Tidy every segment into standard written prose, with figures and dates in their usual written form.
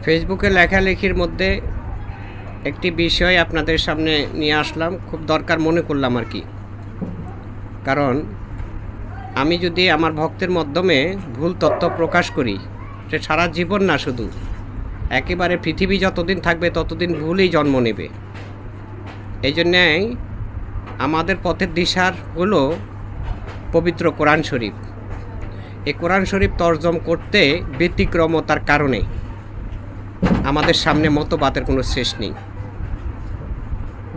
ফেসবুকে লেখালেখির মধ্যে একটি বিষয় আপনাদের সামনে নিয়ে আসলাম, খুব দরকার মনে করলাম আর কি। কারণ আমি যদি আমার ভক্তের মাধ্যমে ভুল তথ্য প্রকাশ করি, সে সারা জীবন না, শুধু একেবারে পৃথিবী যতদিন থাকবে ততদিন ভুলই জন্ম নেবে। এই জন্যই আমাদের পথের দিশার হলো পবিত্র কোরআন শরীফ। এই কোরআন শরীফ তর্জম করতে ব্যতিক্রমতার কারণে আমাদের সামনে মতবাদের কোনো শেষ নেই।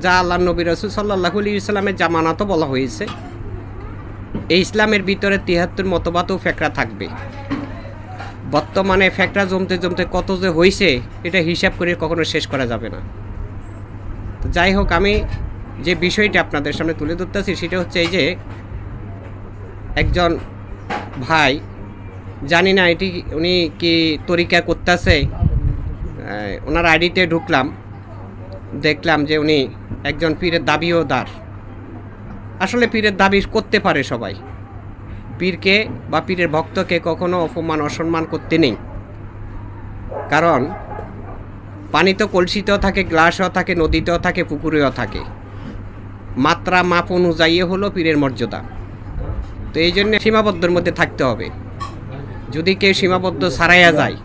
যা আল্লাহ নবী রাসূল সাল্লাল্লাহু আলাইহি ওয়াসাল্লামের জামানাতও বলা হয়েছে, এই ইসলামের ভিতরে ৭৩ মতবাদও ফেকরা থাকবে। বর্তমানে ফেকরা জমতে জমতে কত যে হয়েছে এটা হিসাব করে কখনো শেষ করা যাবে না। তো যাই হোক, আমি যে বিষয়টি আপনাদের সামনে তুলে ধরতেছি সেটা হচ্ছে এই যে একজন ভাই, জানি না এটি উনি কি তরিকা করতেছে, ওনার আইডিতে ঢুকলাম, দেখলাম যে উনি একজন পীরের দাবিওদার। আসলে পীরের দাবি করতে পারে সবাই, পীরকে বা পীরের ভক্তকে কখনো অপমান অসম্মান করতে নেই। কারণ পানি তো কলসিতেও থাকে, গ্লাসও থাকে, নদীতেও থাকে, পুকুরেও থাকে। মাত্রা মাপ অনুযায়ী হলো পীরের মর্যাদা। তো এই জন্য সীমাবদ্ধের মধ্যে থাকতে হবে। যদি কেউ সীমাবদ্ধ ছাড়াইয়া যায়,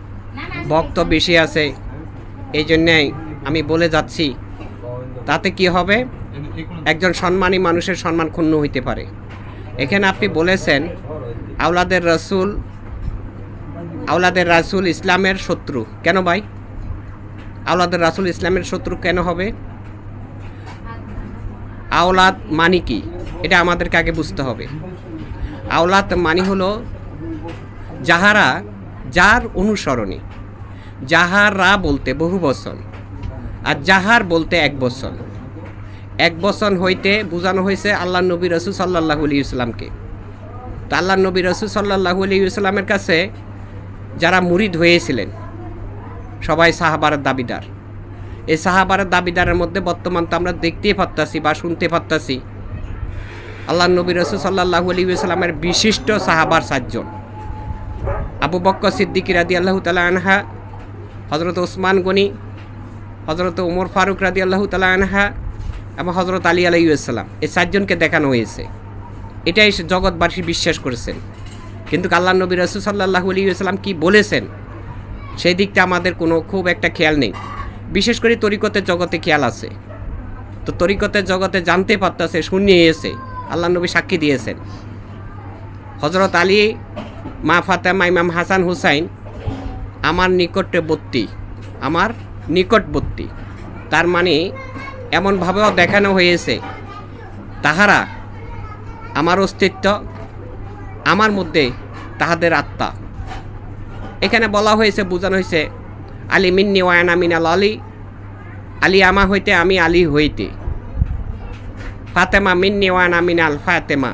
ভক্ত বেশি আছে, এই জন্যেই আমি বলে যাচ্ছি, তাতে কি হবে, একজন সম্মানী মানুষের সম্মান ক্ষুণ্ণ হইতে পারে। এখানে আপনি বলেছেন আওলাদের রাসূল ইসলামের শত্রু। কেন ভাই আওলাদের রাসূল ইসলামের শত্রু কেন হবে? আওলাদ মানি কি এটা আমাদেরকে আগে বুঝতে হবে। আওলাদ মানি হলো যার অনুসরণে। যাহারা বলতে বহু বচন, আর যাহার বলতে এক বচন। এক বচন হইতে বোঝানো হয়েছে আল্লাহ নবী রাসূল সাল্লাল্লাহু আলাইহি ওয়াসাল্লামকে। তো আল্লাহ নবী রাসূল সাল্লাল্লাহু আলাইহি ওয়াসাল্লামের কাছে যারা মুরিদ হয়েছিলেন সবাই সাহাবারের দাবিদার। এই সাহাবারের দাবিদারের মধ্যে বর্তমান তো আমরা দেখতেই পারতাছি বা শুনতে পারতাছি, আল্লাহ নবী রাসূল সাল্লাল্লাহু আলাইহি ওয়াসাল্লামের বিশিষ্ট সাহাবার ৪ জন। আবু বকর সিদ্দিক রাদিয়াল্লাহু তাআলা আনহা, হযরত ওসমান গনি, হযরত ওমর ফারুক রাদিয়াল্লাহু তাআলা আনহা এবং হযরত আলী আলাইহিস সালাম, এই ৪ জনকে দেখানো হয়েছে। এটাই জগৎবাসী বিশ্বাস করেছেন। কিন্তু আল্লাহ নবী রাসূল সাল্লাল্লাহু আলাইহি ওয়াসাল্লাম কি বলেছেন সেই দিকটা আমাদের কোনো খুব একটা খেয়াল নেই। বিশেষ করে তরিকতের জগতে খেয়াল আছে। তো তরিকতের জগতে জানতে পারতেছে, শুনিয়েছে, আল্লাহ নবী সাক্ষী দিয়েছেন। হযরত আলী, মা ফাতেমা, ইমাম হাসান হুসাইন আমার নিকটবর্তী। তার মানে এমনভাবেও দেখানো হয়েছে তাহারা আমার অস্তিত্ব, আমার মধ্যে তাহাদের আত্মা। এখানে বলা হয়েছে, বোঝানো হয়েছে আলী মিন্নি ওয়ানা মিনাল আলী, আলী আমা হইতে আমি আলী হইতে। ফাতেমা মিন্নি ওয়ানা মিনাল ফাতেমা,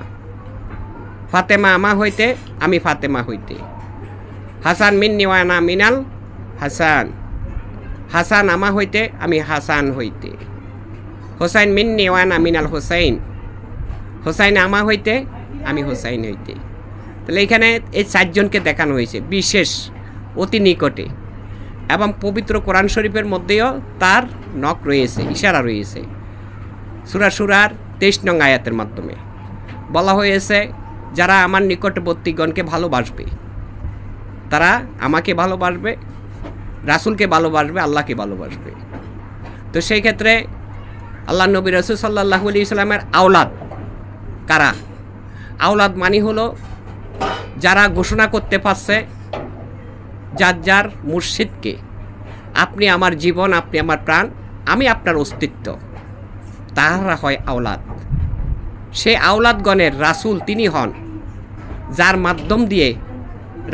ফাতেমা আমা হইতে আমি ফাতেমা হইতে। হাসান মিন্নি ওয়ানা মিনাল হাসান, হাসান আমা হইতে আমি হাসান হইতে। হোসাইন মিন্নি ওয়ানা মিনাল হোসাইন, হোসাইন আমা হইতে আমি হোসাইন হইতে। তাহলে এখানে এই ৪ জনকে দেখানো হয়েছে বিশেষ, অতি নিকটে। এবং পবিত্র কোরআন শরীফের মধ্যেও তার নক রয়েছে, ইশারা রয়েছে। সূরা শুরার ২৩ নং আয়াতের মাধ্যমে বলা হয়েছে, যারা আমার নিকটবর্তীগণকে ভালোবাসবে তারা আমাকে ভালোবাসবে, রাসূলকে ভালোবাসবে, আল্লাহকে ভালোবাসবে। তো সেই ক্ষেত্রে আল্লাহ নবী রাসূল সাল্লাল্লাহু আলাইহি ওয়াসাল্লামের আওলাদ কারা? আওলাদ মানি হলো যারা ঘোষণা করতে পারছে যার মুর্শিদকে, আপনি আমার জীবন, আপনি আমার প্রাণ, আমি আপনার অস্তিত্ব, তাহারা হয় আওলাদ। সেই আওলাদগণের রাসূল তিনি হন যার মাধ্যম দিয়ে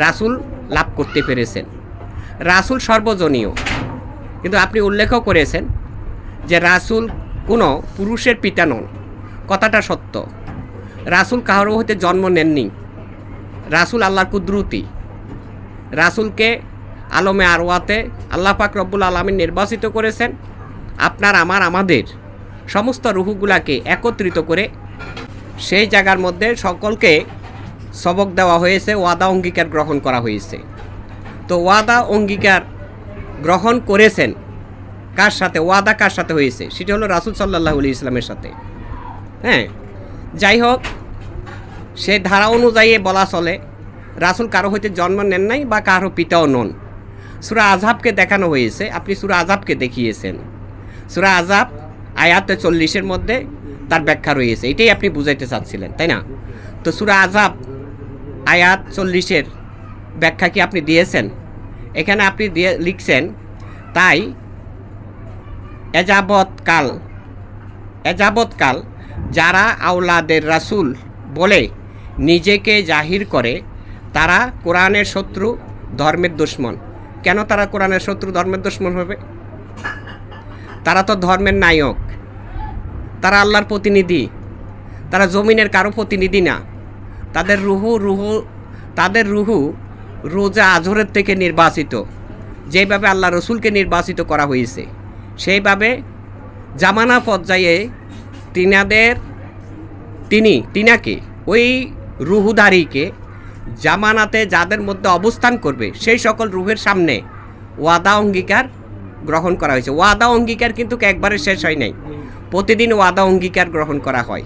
রাসূল লাভ করতে পেরেছেন। রাসূল সর্বজনীয়, কিন্তু আপনি উল্লেখও করেছেন যে রাসূল কোনো পুরুষের পিতা নন। কথাটা সত্য। রাসূল কারো হতে জন্ম নেননি। রাসূল আল্লাহর কুদরতি। রাসূলকে আলমে আরওয়াতে আল্লাহ পাক রব্বুল আলামিন নির্বাচিত করেছেন। আপনার আমাদের সমস্ত রূহগুলাকে একত্রিত করে সেই জায়গার মধ্যে সকলকে সবক দেওয়া হয়েছে, ওয়াদা অঙ্গীকার গ্রহণ করা হয়েছে। তো ওয়াদা অঙ্গীকার গ্রহণ করেছেন কার সাথে, ওয়াদা কার সাথে হয়েছে, সেটা হলো রাসূল সাল্লাল্লাহু আলাইহি ইসলামের সাথে। হ্যাঁ, যাই হোক, সেই ধারা অনুযায়ী বলা চলে রাসূল কারো হইতে জন্ম নেন নাই বা কারো পিতাও নন। সূরা আযহাবকে দেখানো হয়েছে, আপনি সূরা আযহাবকে দেখিয়েছেন। সূরা আযহাব আয়াত 40-এর মধ্যে তার ব্যাখ্যা রয়েছে, এটাই আপনি বুঝাইতে চাচ্ছিলেন, তাই না? তো সূরা আযহাব আয়াত 40-এর ব্যাখ্যা কি আপনি দিয়েছেন? এখানে আপনি লিখছেন, তাই এযাবৎকাল যারা আওলাদের রাসূল বলে নিজেকে জাহির করে তারা কোরআনের শত্রু, ধর্মের দুশমন। কেন তারা কোরআনের শত্রু, ধর্মের দুশমন হবে? তারা তো ধর্মের নায়ক, তারা আল্লাহর প্রতিনিধি, তারা জমিনের কারো প্রতিনিধি না। তাদের রুহু রোজা আজহরের থেকে নির্বাচিত, যেভাবে আল্লাহ রসুলকে নির্বাচিত করা হয়েছে সেইভাবে জামানা পর্যায়ে তিনাকে ওই রুহুদারিকে জামানাতে যাদের মধ্যে অবস্থান করবে সেই সকল রুহের সামনে ওয়াদা অঙ্গীকার গ্রহণ করা হয়েছে। ওয়াদা অঙ্গীকার কিন্তু একবারে শেষ হয় নাই, প্রতিদিন ওয়াদা অঙ্গীকার গ্রহণ করা হয়।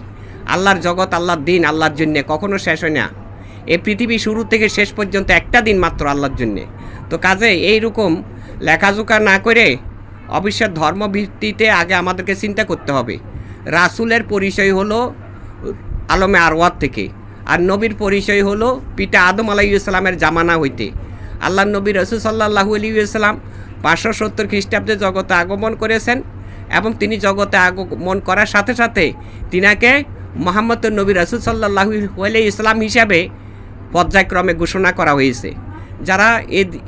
আল্লাহর জগৎ, আল্লাহর দিন আল্লাহর জন্যে কখনো শেষ হয় না। এই পৃথিবী শুরু থেকে শেষ পর্যন্ত একটা দিন মাত্র আল্লাহর জন্যে। তো কাজে এইরকম লেখাজোকা না করে অবশ্যই ধর্মভিত্তিতে আগে আমাদেরকে চিন্তা করতে হবে। রাসূলের পরিচয় হলো আলমে আরওয়াত থেকে, আর নবীর পরিচয় হলো পিতা আদম আলাইহিস সালামের জামানা হইতে। আল্লাহ নবী রাসূল সাল্লাল্লাহু আলাইহি সাল্লাম 570 খ্রিস্টাব্দে জগতে আগমন করেছেন এবং তিনি জগতে আগমন করার সাথে সাথে তিনাকে মুহাম্মদ নবী রাসূল সাল্লাল্লাহু আলাইহি সাল্লাম হিসাবে পর্যায়ক্রমে ঘোষণা করা হয়েছে। যারা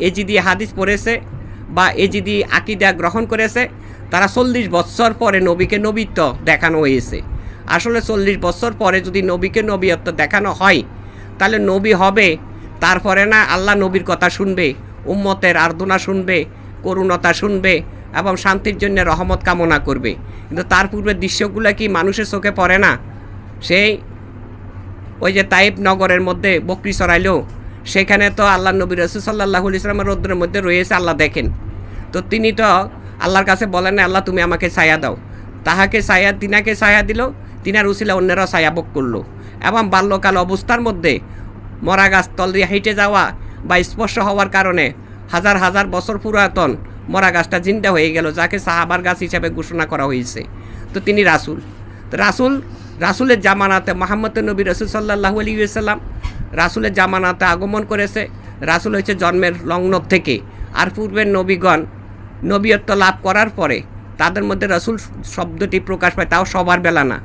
এজিদি হাদিস পড়েছে বা এজিদি আকীদা গ্রহণ করেছে তারা 40 বছর পরে নবীকে নবীত্ব দেখানো হয়েছে। আসলে 40 বছর পরে যদি নবীকে নবীত্ব দেখানো হয় তাহলে নবী হবে, তারপরে না আল্লাহ নবীর কথা শুনবে, উম্মতের আর্দনা শুনবে, করুণতা শুনবে এবং শান্তির জন্য রহমত কামনা করবে। কিন্তু তার পূর্বের দৃশ্যগুলো কি মানুষের চোখে পড়ে না? সেই ওই যে তাইব নগরের মধ্যে বকরি চড়াইলো, সেখানে তো আল্লাহ নবী রাসূল সাল্লাল্লাহু আলাইহি ওয়াসাল্লামের রৌদ্রের মধ্যে রয়েছে, আল্লাহ দেখেন। তো তিনি তো আল্লাহর কাছে বলেন না আল্লাহ তুমি আমাকে ছায়া দাও, তিনাকে ছায়া দিল, তিনার উসিলা অন্যরাও ছায়া ভোগ করলো। এবং বাল্যকাল অবস্থার মধ্যে মরা গাছ তল দিয়ে হেঁটে যাওয়া বা স্পর্শ হওয়ার কারণে হাজার হাজার বছর পুরাতন মরা গাছটা জিন্দা হয়ে গেল, যাকে সাহাবার গাছ হিসাবে ঘোষণা করা হয়েছে। তো তিনি রাসূলের জামানাতে মুহাম্মদ নবী রাসূল সাল্লাল্লাহু আলাইহি ওয়াসাল্লাম রাসূলের জামানাতে আগমন করেছে। রাসূল হচ্ছে জন্মের লগ্ন থেকে, আর পূর্বের নবীগণ নবীয়ত্ব লাভ করার পরে তাদের মধ্যে রাসূল শব্দটি প্রকাশ পায়, তাও সবার বেলা না,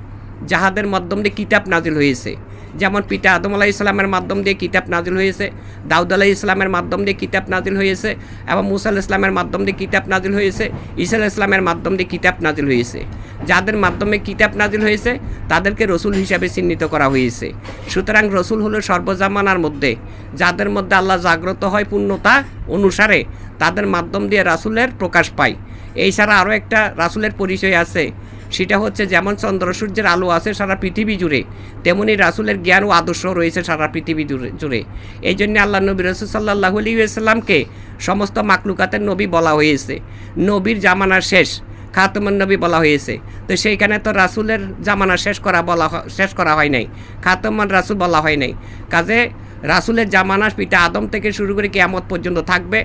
যাহাদের মাধ্যম দিয়ে কিতাব নাজিল হয়েছে। যেমন পিতা আদম আলাইহিস সালামের মাধ্যম দিয়ে কিতাব নাজিল হয়েছে, দাউদ আলাইহিস সালামের মাধ্যম দিয়ে কিতাব নাজিল হয়েছে, এবং মুসা আলাইহিস সালামের মাধ্যম দিয়ে কিতাব নাজিল হয়েছে, ঈসা আলাইহিস সালামের মাধ্যম দিয়ে কিতাব নাজিল হয়েছে। যাদের মাধ্যমে কিতাব নাজিল হয়েছে তাদেরকে রসুল হিসাবে চিহ্নিত করা হয়েছে। সুতরাং রসুল হলো সর্বজামানার মধ্যে যাদের মধ্যে আল্লাহ জাগ্রত হয় পূর্ণতা অনুসারে, তাদের মাধ্যম দিয়ে রাসূলের প্রকাশ পায়। এই ছাড়া আরও একটা রাসূলের পরিচয় আছে, সেটা হচ্ছে যেমন চন্দ্র সূর্যের আলো আছে সারা পৃথিবী জুড়ে, তেমনি রাসূলের জ্ঞান ও আদর্শ রয়েছে সারা পৃথিবী জুড়ে। এই জন্য আল্লাহ নবী রাসূল সাল্লাল্লাহু আলাইহি ওয়াসাল্লামকে সমস্ত মাখলুকাতের নবী বলা হয়েছে। নবীর জামানার শেষ খাতমুন নবী বলা হয়েছে। তো সেইখানে তো রাসূলের জামানা শেষ করা হয় নাই, খাতমুন রাসূল বলা হয় নাই। কাজে রাসূলের জামানা পিতা আদম থেকে শুরু করে কিয়ামত পর্যন্ত থাকবে।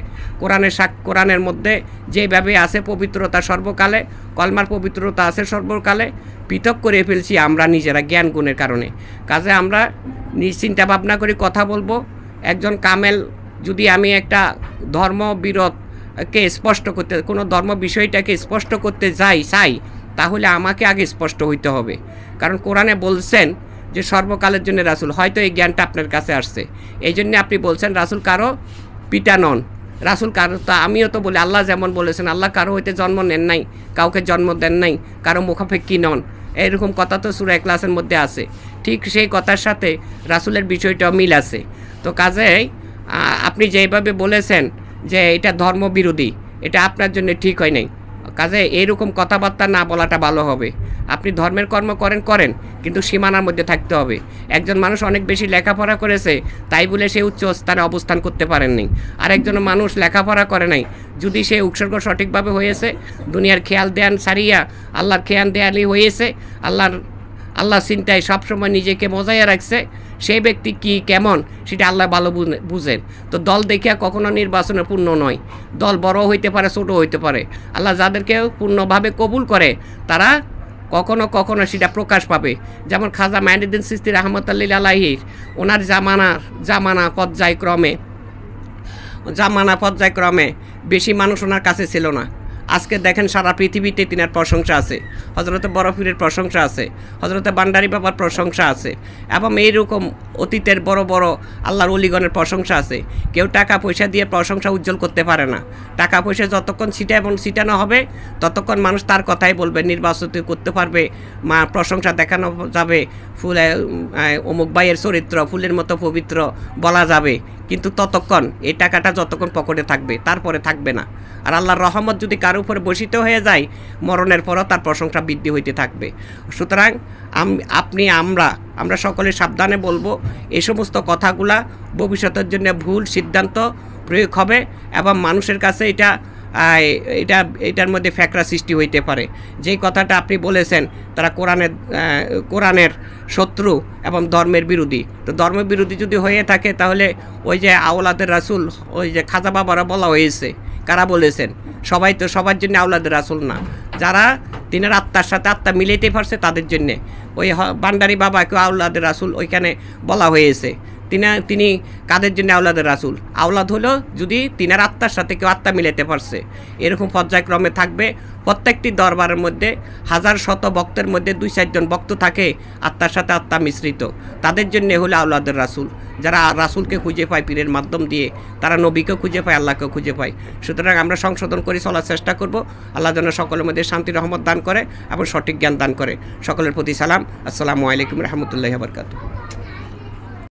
কোরআনের মধ্যে যেভাবে আছে পবিত্রতা সর্বকালে, কলমার পবিত্রতা আছে সর্বকালে, পৃথক করে ফেলছি আমরা নিজেরা জ্ঞান গুণের কারণে। কাজে আমরা চিন্তা ভাবনা করে কথা বলবো। একজন কামেল যদি আমি একটা ধর্মবিরোধকে স্পষ্ট করতে, কোনো ধর্ম বিষয়টাকে স্পষ্ট করতে চাই, তাহলে আমাকে আগে স্পষ্ট হইতে হবে। কারণ কোরআনে বলছেন যে সর্বকালের জন্য রাসূল, হয়তো এই জ্ঞানটা আপনার কাছে আসছে, এই জন্য আপনি বলছেন রাসূল কারো পিতা নন, রাসূল কারো, তা আমিও তো বলি আল্লাহ যেমন বলেছেন আল্লাহ কারো হইতে জন্ম নেন নাই, কাউকে জন্ম দেন নাই, কারো মুখাপেক্ষী নন, এরকম কথা তো সূরা ইখলাসের মধ্যে আছে। ঠিক সেই কথার সাথে রাসূলের বিষয়টাও মিল আছে। তো কাজেই আপনি যেভাবে বলেছেন যে এটা ধর্মবিরোধী, এটা আপনার জন্য ঠিক হয় নাই। কাজে এইরকম কথাবার্তা না বলাটা ভালো হবে। আপনি ধর্মের কর্ম করেন কিন্তু সীমানার মধ্যে থাকতে হবে। একজন মানুষ অনেক বেশি লেখাপড়া করেছে তাই বলে সে উচ্চ স্থানে অবস্থান করতে পারেননি। আর একজন মানুষ লেখাপড়া করে নাই, যদি সে উৎসর্গ সঠিকভাবে হয়েছে, দুনিয়ার খেয়াল দেয়ান সারিয়া আল্লাহর খেয়াল দেয়ালি হয়েছে, আল্লাহ চিন্তায় সবসময় নিজেকে মজাইয়া রাখছে, সেই ব্যক্তি কি কেমন সেটা আল্লাহ ভালো বুঝেন। তো দল দেখিয়া কখনো নির্বাচনে পূর্ণ নয়। দল বড় হইতে পারে, ছোট হইতে পারে। আল্লাহ যাদেরকে পূর্ণভাবে কবুল করে তারা কখনো কখনো সেটা প্রকাশ পাবে। যেমন খাজা মাইনুদ্দিন চিশতি রহমতুল্লাহ আলাইহির ওনার জামানা পর্যায়ক্রমে বেশি মানুষ ওনার কাছে ছিল না। আজকে দেখেন সারা পৃথিবীতে তিনার প্রশংসা আছে, হজরতে বরফিরের প্রশংসা আছে, হজরতে বান্ডারি বাবার প্রশংসা আছে, এবং এইরকম অতীতের বড় বড় আল্লাহর অলিগণের প্রশংসা আছে। কেউ টাকা পয়সা দিয়ে প্রশংসা উজ্জ্বল করতে পারে না। টাকা পয়সা যতক্ষণ ছিটানো হবে ততক্ষণ মানুষ তার কথাই বলবে, নির্বাচিত করতে পারবে, প্রশংসা দেখানো যাবে, ফুলে অমুক ভাইয়ের চরিত্র ফুলের মতো পবিত্র বলা যাবে। কিন্তু ততক্ষণ এই টাকাটা যতক্ষণ পকেটে থাকবে, তারপরে থাকবে না। আর আল্লাহর রহমত যদি কারো উপরে বসিত হয়ে যায়, মরণের পরও তার প্রশংসা বৃদ্ধি হইতে থাকবে। সুতরাং আমরা সকলে সাবধানে বলবো, এই সমস্ত কথাগুলা ভবিষ্যতের জন্য ভুল সিদ্ধান্ত প্রয়োগ হবে এবং মানুষের কাছে এটার মধ্যে ফ্যাকরা সৃষ্টি হইতে পারে। যেই কথাটা আপনি বলেছেন তারা কোরআনের শত্রু এবং ধর্মের বিরোধী। তো ধর্মের বিরোধী যদি হয়ে থাকে তাহলে ওই যে আওলাদের রাসূল, ওই যে খাজা বাবারা বলা হয়েছে, কারা বলেছেন? সবাই তো সবার জন্য আওলাদের রাসূল না। যারা তিনার আত্মার সাথে আত্মা মিলাইতে পারছে তাদের জন্যে ওই বান্ডারি বাবাকে আওলাদের রাসূল ওইখানে বলা হয়েছে। তিনি কাদের জন্য আওলাদের রাসূল? আওলাদ হলো যদি তিনার আত্মার সাথে কেউ আত্মা মিলাতে পারছে। এরকম পর্যায়ক্রমে থাকবে। প্রত্যেকটি দরবারের মধ্যে হাজার শত ভক্তের মধ্যে 2-4 জন ভক্ত থাকে আত্মার সাথে আত্মা মিশ্রিত। তাদের জন্য হলো আওলাদের রাসূল। যারা রাসূলকে খুঁজে পায় পীরের মাধ্যম দিয়ে, তারা নবীকে খুঁজে পায়, আল্লাহকে খুঁজে পায়। সুতরাং আমরা সংশোধন করে চলার চেষ্টা করব। আল্লাহ যেন সকলের মধ্যে শান্তি রহমত দান করে এবং সঠিক জ্ঞান দান করে। সকলের প্রতি সালাম। আসসালামু আলাইকুম রহমতুল্লাহি ওয়া বারাকাতুহু।